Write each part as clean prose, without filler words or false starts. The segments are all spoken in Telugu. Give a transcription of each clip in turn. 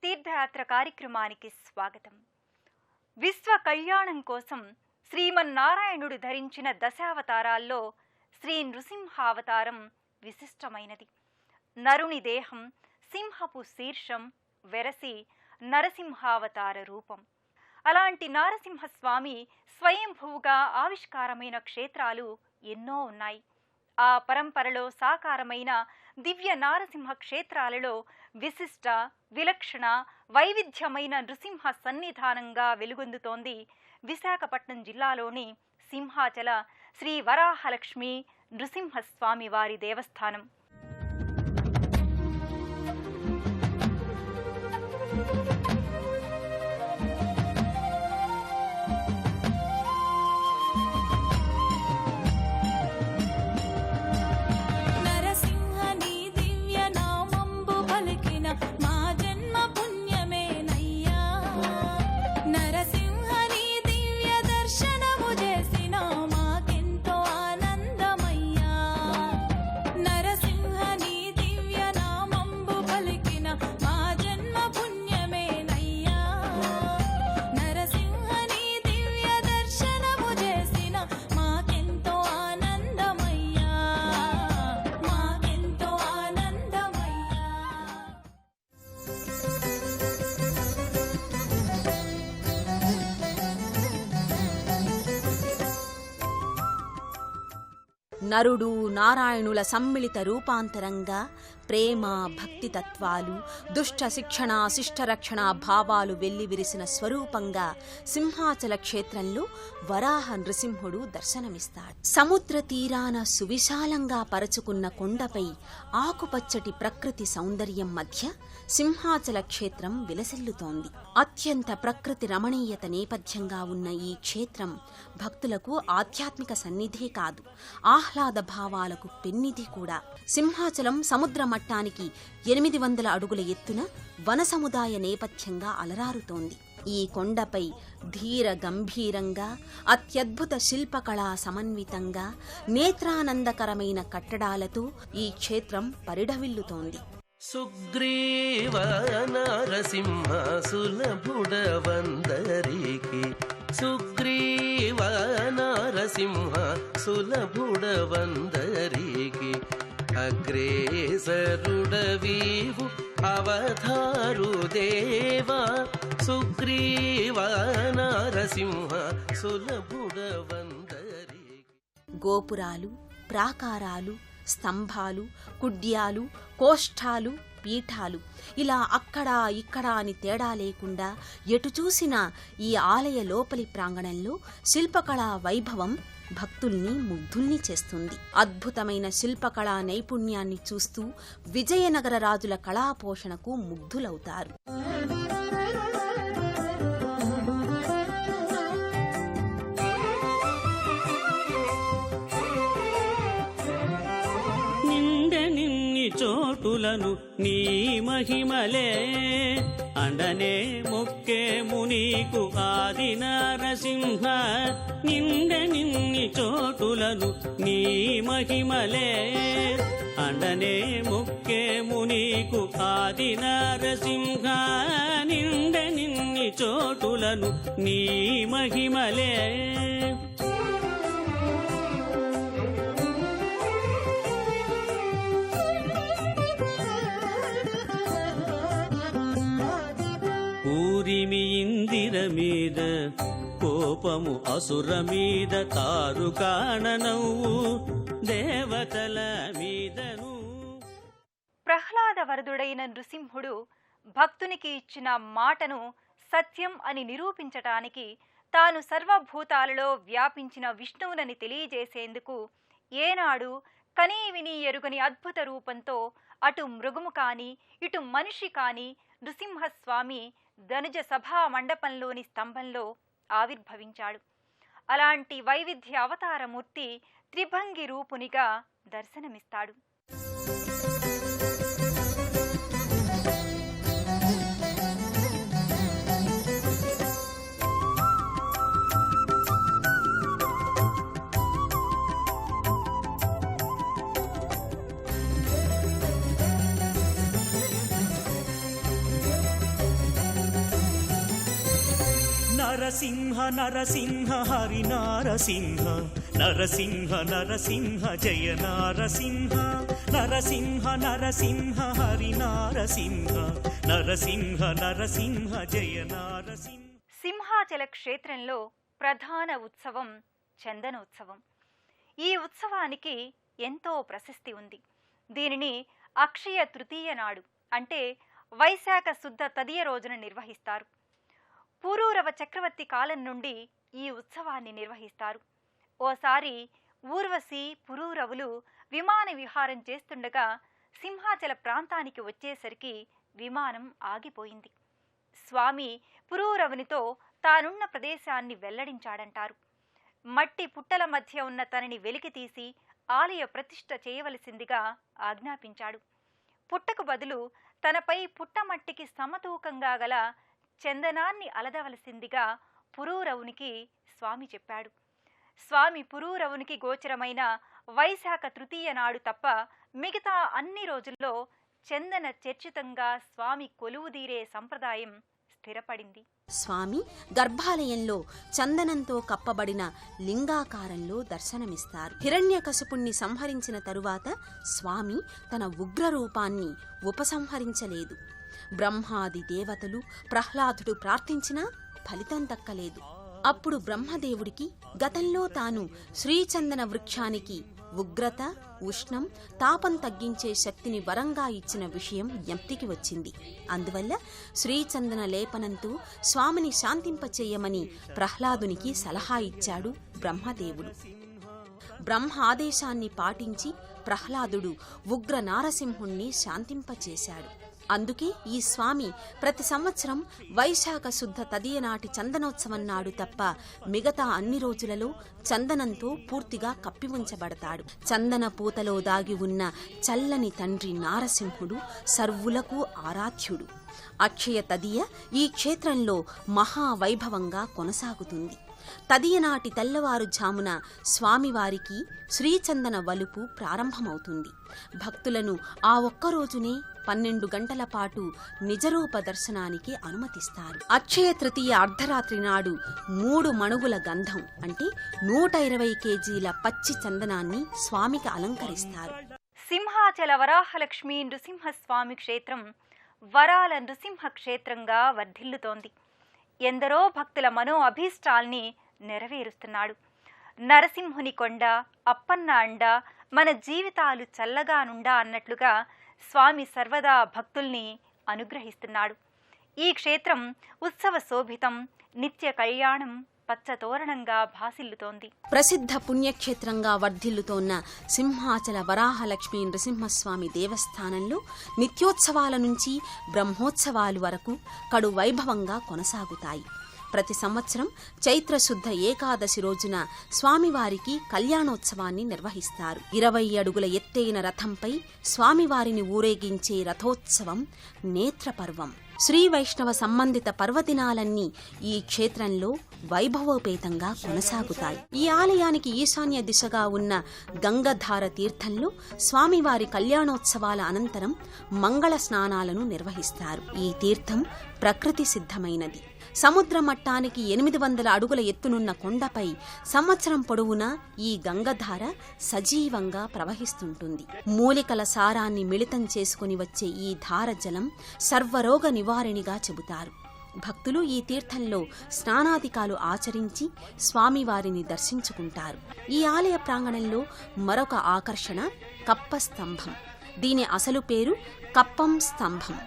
తీర్థయాత్ర కార్యక్రమానికి స్వాగతం. విశ్వ కళ్యాణం కోసం శ్రీమన్నారాయణుడు ధరించిన దశావతారాల్లో శ్రీ నృసింహావతారం విశిష్టమైనది. నరుని దేహం, సింహపు శీర్షం వెరసి నరసింహావతార రూపం. అలాంటి నారసింహస్వామి స్వయంభూగా ఆవిష్కారమైన క్షేత్రాలు ఎన్నో ఉన్నాయి. ఆ పరంపరలో సాకారమైన దివ్య నారసింహ క్షేత్రాలలో విశిష్ట, విలక్షణ, వైవిధ్యమైన నృసింహ సన్నిధానంగా వెలుగొందుతోంది విశాఖపట్నం జిల్లాలోని సింహాచల శ్రీ వరాహలక్ష్మి నృసింహస్వామి వారి దేవస్థానం. నరుడు నారాయణుల సమ్మిళిత రూపాంతరంగా ప్రేమ, భక్తి తత్వాలు, దుష్ట శిక్షణ, శిష్టరక్షణ భావాలు వెల్లివిరిసిన స్వరూపంగా సింహాచల క్షేత్రంలో వరాహ నృసింహుడు దర్శనమిస్తాడు. సముద్ర తీరాన సువిశాలంగా పరచుకున్న కొండపై ఆకుపచ్చటి ప్రకృతి సౌందర్యం మధ్య సింహాచల క్షేత్రం విలసిల్లుతోంది. అత్యంత ప్రకృతి రమణీయత నేపథ్యంగా ఉన్న ఈ క్షేత్రం భక్తులకు ఆధ్యాత్మిక సన్నిధే కాదు, ఆహ్లాద భావాలకు పెన్నిధి కూడా. సింహాచలం సముద్ర మట్టానికి 800 అడుగుల ఎత్తున వన సముదాయ నేపథ్యంగా అలరారుతోంది. ఈ కొండపై ధీర గంభీరంగా, అత్యద్భుత శిల్పకళా సమన్వితంగా, నేత్రానందకరమైన కట్టడాలతో ఈ క్షేత్రం పరిఢవిల్లుతోంది. సుగ్రీవ నరసింహ సులభుడవందరికి, సుగ్రీవ నరసింహ సులభుడవందరికి, అగ్రేసరుడవీవు అవతారు దేవా, సుగ్రీవ నరసింహ సులభుడవందరికి. గోపురాలు, ప్రాకారాలు, స్తంభాలు, కుడ్యాలు, కోష్ఠాలు, పీఠాలు ఇలా అక్కడా ఇక్కడా అని తేడా లేకుండా ఎటు చూసినా ఈ ఆలయ లోపలి ప్రాంగణంలో శిల్పకళా వైభవం భక్తుల్ని ముగ్ధుల్ని చేస్తుంది. అద్భుతమైన శిల్పకళా నైపుణ్యాన్ని చూస్తూ విజయనగర రాజుల కళాపోషణకు ముగ్ధులవుతారు. చోటులను నీ మహిమలే అండనే మొక్కేము నీకు ఆది నరసింహ, నిన్ని చోటులను నీ మహిమలే అండనే మొక్కేము నీకు ఆది నరసింహ, నిన్ని చోటులను నీ మహిమలే. ఊరిమి ఇందిర మీద కోపము అసుర మీద, తారు కాణనవ్వు దేవతల మీదను. ప్రహ్లాద వరదుడైన నృసింహుడు భక్తునికి ఇచ్చిన మాటను సత్యం అని నిరూపించటానికి తాను సర్వభూతాలలో వ్యాపించిన విష్ణువునని తెలియజేసేందుకు ఏనాడు కనీ విని ఎరుగని అద్భుత రూపంతో అటు మృగము కాని ఇటు మనిషి కాని నృసింహస్వామి ధనుజ సభా మండపంలోని స్తంభంలో ఆవిర్భవించాడు. అలాంటి వైవిధ్య అవతారమూర్తి త్రిభంగి రూపునిగా దర్శనమిస్తాడు. నరసింహ నరసింహ హరి నారసింహ నరసింహ నరసింహ జయ నారసింహ నరసింహ నరసింహ హరి నారసింహ నరసింహ నరసింహ జయ నారసింహ. సింహాచల క్షేత్రంలో ప్రధాన ఉత్సవం చందనోత్సవం. ఈ ఉత్సవానికి ఎంతో ప్రశస్తి ఉంది. దీనిని అక్షయ తృతీయ నాడు అంటే వైశాఖ శుద్ధ తదియ రోజున నిర్వహిస్తారు. పురూరవ చక్రవర్తి కాలం నుండి ఈ ఉత్సవాన్ని నిర్వహిస్తారు. ఓసారి ఊర్వశి పురూరవులు విమాన విహారం చేస్తుండగా సింహాచల ప్రాంతానికి వచ్చేసరికి విమానం ఆగిపోయింది. స్వామి పురూరవునితో తానున్న ప్రదేశాన్ని వెల్లడించాడంటారు. మట్టి పుట్టల మధ్య ఉన్న తనని వెలికితీసి ఆలయ ప్రతిష్ఠ చేయవలసిందిగా ఆజ్ఞాపించాడు. పుట్టకు బదులు తనపై పుట్టమట్టికి సమతూకంగా గల చందనాన్ని అలదవలసిందిగా పురూరవునికి స్వామి చెప్పాడు. స్వామి పురూరవునికి గోచరమైన వైశాఖ తృతీయ నాడు తప్ప మిగతా అన్ని రోజుల్లో చందన చర్చితంగా స్వామి కొలువుదీరే సంప్రదాయం స్థిరపడింది. స్వామి గర్భాలయంలో చందనంతో కప్పబడిన లింగాకారంలో దర్శనమిస్తారు. హిరణ్యకశిపుణ్ణి సంహరించిన తరువాత స్వామి తన ఉగ్రరూపాన్ని ఉపసంహరించలేదు. బ్రహ్మాది దేవతలు ప్రహ్లాదుడు ప్రార్థించినా ఫలితం దక్కలేదు. అప్పుడు బ్రహ్మదేవుడికి గతంలో తాను శ్రీచందన వృక్షానికి ఉగ్రత, ఉష్ణం, తాపం తగ్గించే శక్తిని వరంగా ఇచ్చిన విషయం జ్ఞప్తికి వచ్చింది. అందువల్ల శ్రీచందన లేపనంతో స్వామిని శాంతింపచేయమని ప్రహ్లాదునికి సలహా ఇచ్చాడు బ్రహ్మదేవుడు. బ్రహ్మ ఆదేశాన్ని పాటించి ప్రహ్లాదుడు ఉగ్ర నారసింహుణ్ణి శాంతింపచేశాడు. అందుకే ఈ స్వామి ప్రతి సంవత్సరం వైశాఖ శుద్ధ తదియ నాటి చందనోత్సవం నాడు తప్ప మిగతా అన్ని రోజులలో చందనంతో పూర్తిగా కప్పి ఉంచబడతాడు. చందన పూతలో దాగి ఉన్న చల్లని తండ్రి నారసింహుడు సర్వులకు ఆరాధ్యుడు. అక్షయ తదియ ఈ క్షేత్రంలో మహావైభవంగా కొనసాగుతుంది. తదియనాటి తెల్లవారుఝామున స్వామివారికి శ్రీచందన వలుపు ప్రారంభమవుతుంది. భక్తులను ఆ ఒక్కరోజునే 12 గంటల పాటు నిజరూప దర్శనానికి అనుమతిస్తారు. అక్షయ తృతీయ అర్ధరాత్రి నాడు 3 మణుగుల గంధం అంటే 120 కేజీల పచ్చి చందనాన్ని స్వామికి అలంకరిస్తారు. సింహాచల వరాహలక్ష్మీ నృసింహస్వామి క్షేత్రం వరాల నృసింహ క్షేత్రంగా వర్ధిల్లుతోంది. ఎందరో భక్తుల మనో అభీష్టాల్ని నెరవేరుస్తున్నాడు. నరసింహుని కొండ, అప్పన్న అండ, మన జీవితాలు చల్లగానుండా అన్నట్లుగా స్వామి సర్వదా భక్తుల్ని అనుగ్రహిస్తున్నాడు. ఈ క్షేత్రం ఉత్సవ శోభితం, నిత్య కళ్యాణం, పచ్చతోరణంగా భాసిల్లుతోంది. ప్రసిద్ధ పుణ్యక్షేత్రంగా వర్ధిల్లుతోన్న సింహాచల వరాహలక్ష్మీ నృసింహస్వామి దేవస్థానంలో నిత్యోత్సవాల నుంచి బ్రహ్మోత్సవాలు వరకు కడు వైభవంగా కొనసాగుతాయి. ప్రతి సంవత్సరం చైత్రశుద్ధ ఏకాదశి రోజున స్వామివారికి కళ్యాణోత్సవాన్ని నిర్వహిస్తారు. 20 అడుగుల ఎత్తైన రథంపై స్వామివారిని ఊరేగించే రథోత్సవం నేత్రపర్వం. శ్రీ వైష్ణవ సంబంధిత పర్వదినాలన్నీ ఈ క్షేత్రంలో వైభవోపేతంగా కొనసాగుతాయి. ఈ ఆలయానికి ఈశాన్య దిశగా ఉన్న గంగధార తీర్థంలో స్వామివారి కళ్యాణోత్సవాల అనంతరం మంగళ స్నానాలను నిర్వహిస్తారు. ఈ తీర్థం ప్రకృతి సిద్ధమైనది. సముద్ర మట్టానికి 800 అడుగుల ఎత్తునున్న కొండపై సంవత్సరం పొడవునా ఈ గంగధార సజీవంగా ప్రవహిస్తుంటుంది. మూలికల సారాన్ని మిళితం చేసుకుని వచ్చే ఈ ధార జలం సర్వరోగ నివారణిగా చెబుతారు. భక్తులు ఈ తీర్థంలో స్నానాధికాలు ఆచరించి స్వామివారిని దర్శించుకుంటారు. ఈ ఆలయ ప్రాంగణంలో మరొక ఆకర్షణ కప్ప స్తంభం. దీని అసలు పేరు కప్పం స్తంభం.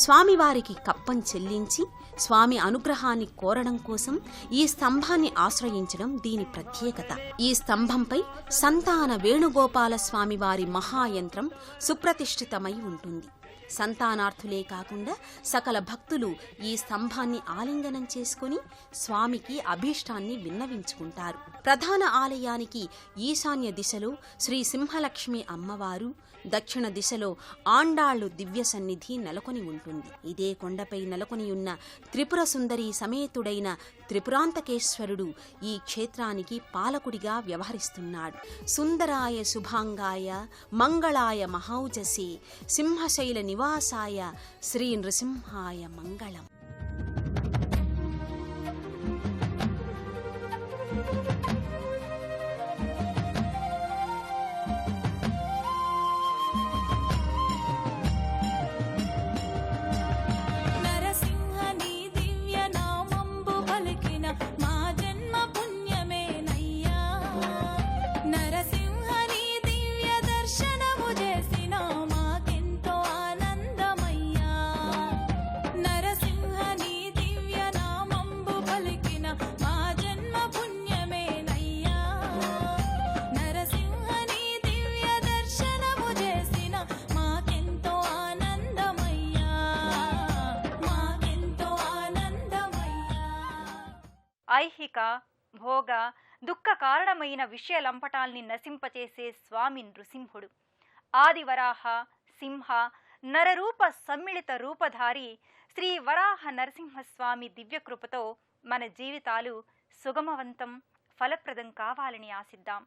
స్వామివారికి కప్పం చెల్లించి స్వామి అనుగ్రహాన్ని కోరడం కోసం ఈ స్తంభాన్ని ఆశ్రయించడం దీని ప్రత్యేకత. ఈ స్తంభంపై సంతాన వేణుగోపాల స్వామివారి మహాయంత్రం సుప్రతిష్ఠితమై ఉంటుంది. సంతానార్థులే కాకుండా సకల భక్తులు ఈ స్తంభాన్ని ఆలింగనం చేసుకుని స్వామికి అభీష్టాన్ని విన్నవించుకుంటారు. ప్రధాన ఆలయానికి ఈశాన్య దిశలో శ్రీ సింహలక్ష్మి అమ్మవారు, దక్షిణ దిశలో ఆండాళ్లు దివ్య సన్నిధి నెలకొని ఉంటుంది. ఇదే కొండపై నెలకొని ఉన్న త్రిపుర సుందరి సమేతుడైన త్రిపురాంతకేశ్వరుడు ఈ క్షేత్రానికి పాలకుడిగా వ్యవహరిస్తున్నాడు. సుందరాయ శుభాంగాయ మంగళాయ మహౌజసే సింహశైల నివాసాయ శ్రీ నృసింహాయ మంగళం. ఐహిక భోగ దుఃఖ కారణమైన విషయలంపటాల్ని నశింపచేసే స్వామి నృసింహుడు. ఆదివరాహ సింహ నరరూప సమ్మిళిత రూపధారి శ్రీ వరాహ నరసింహస్వామి దివ్యకృపతో మన జీవితాలు సుగమవంతం ఫలప్రదం కావాలని ఆశిద్దాం.